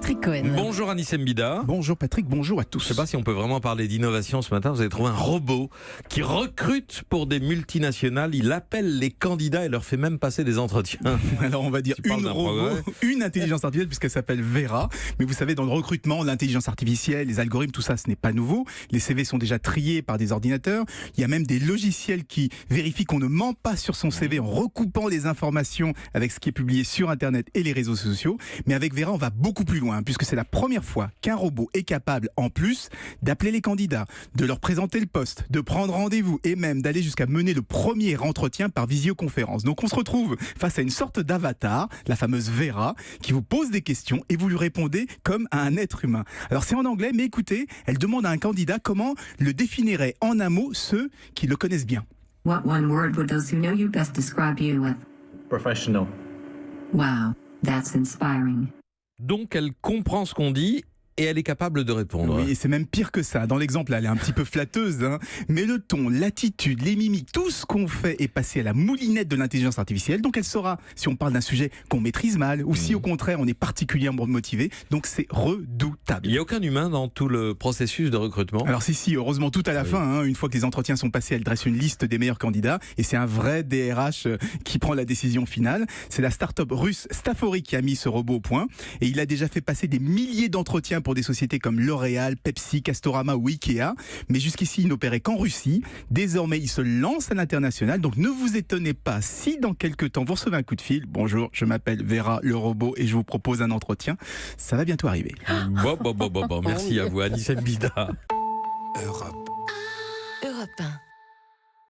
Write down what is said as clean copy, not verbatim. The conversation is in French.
Patrick Cohen. Bonjour Anissem Bida. Bonjour Patrick, bonjour à tous. Je ne sais pas si on peut vraiment parler d'innovation ce matin. Vous avez trouvé un robot qui recrute pour des multinationales. Il appelle les candidats et leur fait même passer des entretiens. Alors on va dire une intelligence artificielle puisqu'elle s'appelle Vera. Mais vous savez, dans le recrutement, l'intelligence artificielle, les algorithmes, tout ça, ce n'est pas nouveau. Les CV sont déjà triés par des ordinateurs. Il y a même des logiciels qui vérifient qu'on ne ment pas sur son CV en recoupant les informations avec ce qui est publié sur Internet et les réseaux sociaux. Mais avec Vera, on va beaucoup plus loin puisque c'est la première fois qu'un robot est capable, en plus, d'appeler les candidats, de leur présenter le poste, de prendre rendez-vous et même d'aller jusqu'à mener le premier entretien par visioconférence. Donc on se retrouve face à une sorte d'avatar, la fameuse Vera, qui vous pose des questions et vous lui répondez comme à un être humain. Alors c'est en anglais, mais écoutez, elle demande à un candidat comment le définirait en un mot ceux qui le connaissent bien. What one word would those who know you best describe you with? Professional. Wow, that's inspiring. Donc elle comprend ce qu'on dit et elle est capable de répondre. Oui, et c'est même pire que ça. Dans l'exemple, elle est un petit peu flatteuse, hein. Mais le ton, l'attitude, les mimiques, tout ce qu'on fait est passé à la moulinette de l'intelligence artificielle. Donc elle saura si on parle d'un sujet qu'on maîtrise mal ou si au contraire on est particulièrement motivé. Donc c'est redoutable. Il n'y a aucun humain dans tout le processus de recrutement. Alors si, heureusement tout à la fin, hein, une fois que les entretiens sont passés, elle dresse une liste des meilleurs candidats et c'est un vrai DRH qui prend la décision finale. C'est la start-up russe Staffori qui a mis ce robot au point et il a déjà fait passer des milliers d'entretiens pour des sociétés comme L'Oréal, Pepsi, Castorama ou Ikea. Mais jusqu'ici, il n'opérait qu'en Russie. Désormais, il se lance à l'international. Donc ne vous étonnez pas si dans quelques temps, vous recevez un coup de fil. Bonjour, je m'appelle Vera, le robot, et je vous propose un entretien. Ça va bientôt arriver. Bon. Merci à vous, Anissem Bida. Europe 1.